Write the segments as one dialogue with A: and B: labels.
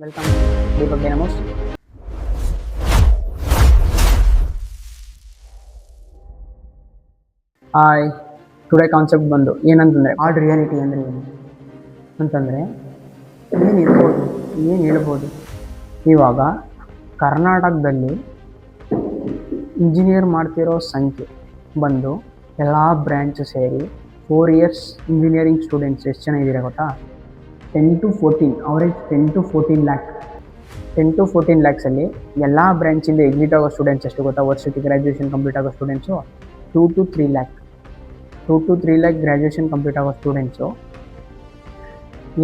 A: Welcome Deepak Dynamos. Hi, today concept ಬಂದು ಏನಂತಂದರೆ add reality ಅಂದರೆ ಏನು ಅಂತಂದರೆ ಏನು ಹೇಳ್ಬೋದು. ಇವಾಗ ಕರ್ನಾಟಕದಲ್ಲಿ ಇಂಜಿನಿಯರ್ ಮಾಡ್ತಿರೋ ಸಂಖ್ಯೆ ಬಂದು ಎಲ್ಲ ಬ್ರ್ಯಾಂಚು ಸೇರಿ 4 years ಇಂಜಿನಿಯರಿಂಗ್ ಸ್ಟೂಡೆಂಟ್ಸ್ ಎಷ್ಟು ಜನ ಇದ್ದೀರಾ ಗೊತ್ತಾ? 10 to 14, average 10 to 14 lac. 10 to 14 ಲ್ಯಾಕ್ಸಲ್ಲಿ ಎಲ್ಲ ಬ್ರ್ಯಾಂಚಿಂದ ಎಕ್ಸಿಟ್ ಆಗೋ ಸ್ಟೂಡೆಂಟ್ಸ್ ಎಷ್ಟು ಗೊತ್ತಾ? ವರ್ಷಕ್ಕೆ ಗ್ರ್ಯಾಜುಯೇಷನ್ ಕಂಪ್ಲೀಟ್ ಆಗೋ students 2 to 3 lac. 2 to 3 lac graduation complete ಆಗೋ ಸ್ಟೂಡೆಂಟ್ಸು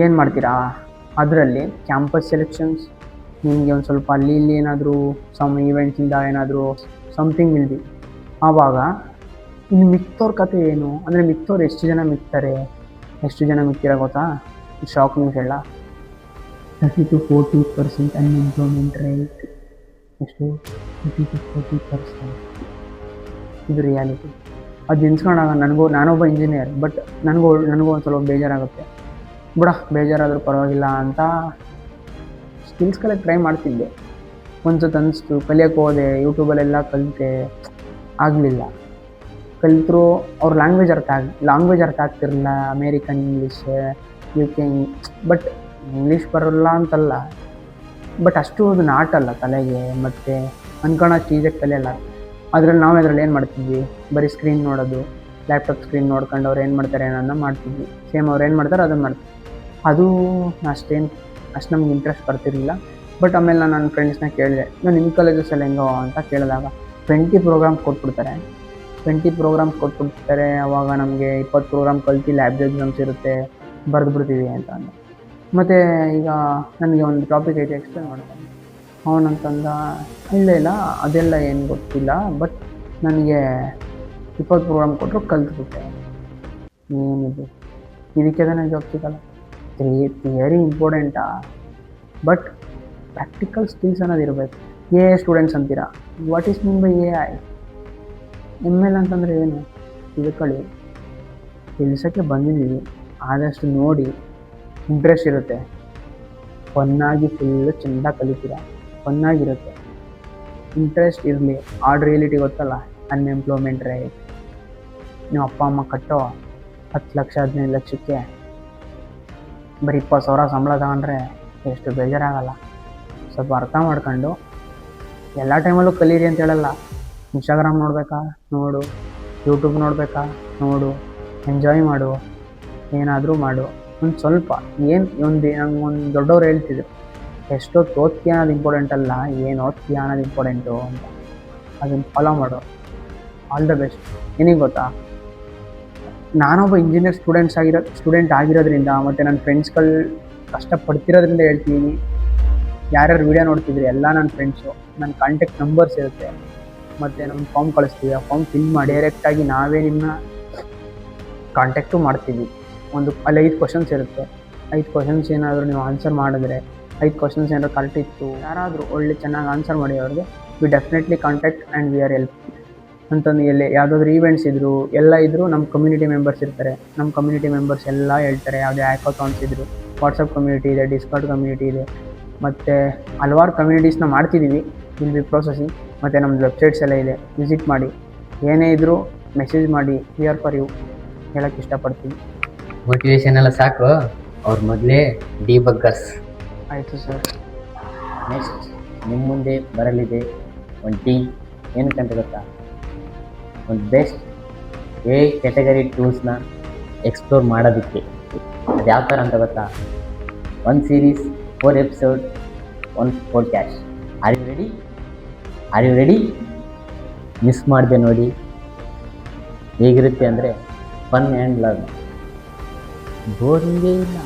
A: ಏನು ಮಾಡ್ತೀರಾ? ಅದರಲ್ಲಿ ಕ್ಯಾಂಪಸ್ ಸೆಲೆಕ್ಷನ್ಸ್ ನಿಮಗೆ ಒಂದು ಸ್ವಲ್ಪ ಅಲ್ಲಿ ಇಲ್ಲಿ ಏನಾದರೂ ಸಮ್ ಈವೆಂಟ್ಸಿಂದ ಏನಾದರೂ ಸಮಥಿಂಗ್ ಇಲ್ದಿ ಆವಾಗ ಇನ್ನು ಮಿಕ್ತವ್ರ ಕತೆ ಏನು ಅಂದರೆ ಮಿಕ್ತವ್ರು ಎಷ್ಟು ಜನ ಮಿಕ್ತಾರೆ, ಎಷ್ಟು ಜನ ಮಿಕ್ತೀರಾ ಗೊತ್ತಾ? ಶಾಕ್ ನ್ಯೂಸ್ ಹೇಳ, 30 to 40% ಅನ್ಎಂಪ್ಲಾಯ್ಮೆಂಟ್ ರೇಟ್. ಎಷ್ಟು? 30 to 40%. ಇದು ರಿಯಾಲಿಟಿ. ಅದು ಎನ್ಸ್ಕೊಂಡಾಗ ನಾನೊಬ್ಬ ಇಂಜಿನಿಯರ್, ಬಟ್ ನನಗೂ ಒಂದು ಸ್ವಲ್ಪ ಬೇಜಾರಾಗುತ್ತೆ. ಬೇಜಾರಾದರೂ ಪರವಾಗಿಲ್ಲ ಅಂತ ಸ್ಕಿಲ್ಸ್ ಕಲಿಯೋಕ್ಕೆ ಟ್ರೈ ಮಾಡ್ತಿದ್ದೆ. ಒಂದು ಸತಿ ಅನಿಸ್ತು, ಕಲಿಯೋಕ್ಕೆ ಹೋದೆ, ಯೂಟ್ಯೂಬಲ್ಲೆಲ್ಲ ಕಲಿತೆ, ಆಗಲಿಲ್ಲ. ಕಲಿತರು ಅವ್ರ ಲ್ಯಾಂಗ್ವೇಜ್ ಅರ್ಥ ಆಗ್ತಿರಲಿಲ್ಲ. American English, UK but English ಬರೋಲ್ಲ ಅಂತಲ್ಲ, ಬಟ್ ಅಷ್ಟು ಅದು ನಾಟಲ್ಲ ತಲೆಗೆ, ಮತ್ತು ಅನ್ಕೊಳೋಷ್ಟು ಈಜಿಯಾಗಿ ಕಲಿಯಲ್ಲ. ಅದರಲ್ಲಿ ಏನು ಮಾಡ್ತಿದ್ವಿ? ಬರೀ ಸ್ಕ್ರೀನ್ ನೋಡೋದು, ಲ್ಯಾಪ್ಟಾಪ್ ಸ್ಕ್ರೀನ್ ನೋಡ್ಕೊಂಡು ಅವ್ರು ಏನು ಮಾಡ್ತಾರೆ ಅನ್ನೋದನ್ನ ಮಾಡ್ತಿದ್ವಿ. ಸೇಮ್ ಅವ್ರು ಏನು ಮಾಡ್ತಾರೆ ಅದನ್ನು ಮಾಡ್ತೀವಿ. ಅದು ಅಷ್ಟು ನಮ್ಗೆ ಇಂಟ್ರೆಸ್ಟ್ ಬರ್ತಿರಲಿಲ್ಲ. ಬಟ್ ಆಮೇಲೆ ನಾನು ನನ್ನ ಫ್ರೆಂಡ್ಸ್ನ ಕೇಳಿದೆ, ನಿಮ್ಮ ಕಾಲೇಜಸ್ಸಲ್ಲಿ ಹೆಂಗೋ ಅಂತ ಕೇಳಿದಾಗ 20 ಪ್ರೋಗ್ರಾಮ್ಸ್ ಕೊಟ್ಬಿಡ್ತಾರೆ. ಅವಾಗ ನಮಗೆ 20 ಪ್ರೋಗ್ರಾಮ್ ಕಲ್ತು ಲ್ಯಾಬ್ ಎಕ್ಸಾಮ್ಸ್ ಇರುತ್ತೆ, ಬರೆದ್ಬಿಡ್ತೀವಿ ಅಂತ ಅಂದ. ಮತ್ತು ಈಗ ನನಗೆ ಒಂದು ಟಾಪಿಕ್ ಐತೆ, ಎಕ್ಸ್ಪ್ಲೇನ್ ಮಾಡ್ತಾನೆ ಅವನಂತಂದ. ಇಲ್ಲ ಅದೆಲ್ಲ ಏನು ಗೊತ್ತಿಲ್ಲ, ಬಟ್ ನನಗೆ 20 ಪ್ರೋಗ್ರಾಮ್ ಕೊಟ್ಟರು ಕಲ್ತ್ಬಿಟ್ಟೆ. ಏನಿದೆ ಇದಕ್ಕೆ ನನಗೆ ಜಾಬ್ ಸಿಗಲ್ಲ. ಥಿಯರಿ ಇಂಪಾರ್ಟೆಂಟಾ, ಬಟ್ ಪ್ರಾಕ್ಟಿಕಲ್ ಸ್ಕಿಲ್ಸ್ ಅನ್ನೋದು ಇರಬೇಕು. AI ಸ್ಟೂಡೆಂಟ್ಸ್ ಅಂತೀರಾ, what is mean by AI? ML ಅಂತಂದರೆ ಏನು ತಿಳ್ಕೊಳ್ಳಿ. ತಿಳಿಸೋಕ್ಕೆ ಬಂದಿದ್ದೀವಿ, ಆದಷ್ಟು ನೋಡಿ. ಇಂಟ್ರೆಸ್ಟ್ ಇರುತ್ತೆ, ಫನ್ನಾಗಿ ಫುಲ್ಲು ಚೆಂದ ಕಲಿತೀರ, ಫನ್ನಾಗಿರುತ್ತೆ. ಇಂಟ್ರೆಸ್ಟ್ ಇರಲಿ. ಆಡ್ ರಿಯಾಲಿಟಿ ಗೊತ್ತಲ್ಲ, ಅನ್ಎಂಪ್ಲಾಯ್ಮೆಂಟ್ ರೇಟ್. ನೀವು ಅಪ್ಪ ಅಮ್ಮ ಕಟ್ಟೋ 10 ಲಕ್ಷ 15 ಲಕ್ಷಕ್ಕೆ ಬರೀ 20,000 ಸಂಬಳ ತಗೊಂಡ್ರೆ ಎಷ್ಟು ಬೇಜಾರಾಗಲ್ಲ. ಸ್ವಲ್ಪ ಅರ್ಥ ಮಾಡ್ಕೊಂಡು ಎಲ್ಲ ಟೈಮಲ್ಲೂ ಕಲೀರಿ ಅಂತ ಹೇಳಲ್ಲ. ಇನ್ಸ್ಟಾಗ್ರಾಮ್ ನೋಡಬೇಕಾ ನೋಡು, ಯೂಟ್ಯೂಬ್ ನೋಡಬೇಕಾ ನೋಡು, ಎಂಜಾಯ್ ಮಾಡು, ಏನಾದರೂ ಮಾಡು. ಒಂದು ಸ್ವಲ್ಪ ನಂಗೆ ಒಂದು ದೊಡ್ಡವ್ರು ಹೇಳ್ತಿದ್ರು, ಎಷ್ಟೊತ್ತು ಓದ್ತೀಯ ಅನ್ನೋದು ಇಂಪಾರ್ಟೆಂಟ್ ಅಲ್ಲ, ಏನು ಓದ್ತೀಯ ಅನ್ನೋದು ಇಂಪಾರ್ಟೆಂಟು ಅಂತ. ಅದನ್ನು ಫಾಲೋ ಮಾಡು. All the best. ಏನಿಗೆ ಗೊತ್ತಾ, ನಾನೊಬ್ಬ ಇಂಜಿನಿಯರ್ ಸ್ಟೂಡೆಂಟ್ ಆಗಿರೋದ್ರಿಂದ ಮತ್ತು ನನ್ನ ಫ್ರೆಂಡ್ಸ್ಗಳು ಕಷ್ಟಪಡ್ತಿರೋದ್ರಿಂದ ಹೇಳ್ತೀನಿ. ಯಾರ್ಯಾರು ವೀಡಿಯೋ ನೋಡ್ತಿದ್ರಿ ಎಲ್ಲ ನನ್ನ ಫ್ರೆಂಡ್ಸು. ನನ್ನ ಕಾಂಟ್ಯಾಕ್ಟ್ ನಂಬರ್ಸ್ ಇರುತ್ತೆ, ಮತ್ತು ನಮ್ಮ ಫಾರ್ಮ್ ಕಳಿಸ್ತೀವಿ. ಆ ಫಾರ್ಮ್ ಫಿಲ್ ಮಾಡಿ ಡೈರೆಕ್ಟಾಗಿ ನಾವೇ ನಿಮ್ಮನ್ನ ಕಾಂಟ್ಯಾಕ್ಟು ಮಾಡ್ತೀವಿ. ಅಲ್ಲಿ 5 ಕ್ವಶನ್ಸ್ ಇರುತ್ತೆ. 5 ಕ್ವಶನ್ಸ್ ಏನಾದರೂ ನೀವು ಆನ್ಸರ್ ಮಾಡಿದ್ರೆ, 5 ಕ್ವಶನ್ಸ್ ಏನಾದರೂ ಕರೆಕ್ಟ್ ಇತ್ತು, ಯಾರಾದರೂ ಚೆನ್ನಾಗಿ ಆನ್ಸರ್ ಮಾಡಿ ಅವ್ರಿಗೆ V definitely contact and we are help ಅಂತಂದು. ಯಾವುದಾದ್ರೂ ಈವೆಂಟ್ಸ್ ಇದ್ದರೂ ನಮ್ಮ ಕಮ್ಯುನಿಟಿ ಮೆಂಬರ್ಸ್ ಇರ್ತಾರೆ. ನಮ್ಮ ಕಮ್ಯುನಿಟಿ ಮೆಂಬರ್ಸ್ ಎಲ್ಲ ಹೇಳ್ತಾರೆ. ಯಾವುದೇ ಹ್ಯಾಕಾಥಾನ್ಸ್ ಇದ್ದರು, ವಾಟ್ಸಪ್ ಕಮ್ಯುನಿಟಿ ಇದೆ, ಡಿಸ್ಕಾರ್ಡ್ ಕಮ್ಯುನಿಟಿ ಇದೆ, ಮತ್ತು ಹಲವಾರು ಕಮ್ಯುನಿಟೀಸ್ನ ಮಾಡ್ತಿದ್ದೀವಿ. Will be processing. ಮತ್ತು ನಮ್ಮದು ವೆಬ್ಸೈಟ್ಸ್ ಎಲ್ಲ ಇದೆ, ವಿಸಿಟ್ ಮಾಡಿ. ಏನೇ ಇದ್ದರೂ ಮೆಸೇಜ್ ಮಾಡಿ, ವಿ ಆರ್ ಫಾರ್ ಯು ಹೇಳೋಕ್ಕೆ ಇಷ್ಟಪಡ್ತೀನಿ.
B: ಮೋಟಿವೇಶನ್ ಎಲ್ಲ ಸಾಕು, ಅವ್ರ ಮೊದಲೇ ಡಿಬಗ್ಗರ್ಸ್.
A: ಆಯಿತು ಸರ್.
B: ನೆಕ್ಸ್ಟ್ ನಿಮ್ಮ ಮುಂದೆ ಬರಲಿದೆ ಒಂದು ಟೀಮ್. ಏನಕ್ಕಂತ ಗೊತ್ತಾ? ಒಂದು ಬೆಸ್ಟ್ AI ಕ್ಯಾಟಗರಿ ಟೂಲ್ಸ್ನ ಎಕ್ಸ್ಪ್ಲೋರ್ ಮಾಡೋದಕ್ಕೆ. ಅದು ಯಾವ ಥರ ಅಂತ ಗೊತ್ತಾ? 1 series, 4 episode, 1 podcast. Are you ready? Miss ಮಾಡಿದೆ ನೋಡಿ. ಹೇಗಿರುತ್ತೆ ಅಂದರೆ ಫನ್ ಆ್ಯಂಡ್ ಲರ್ನ್. ಬೋರಿಂಗೇ ಇಲ್ಲ.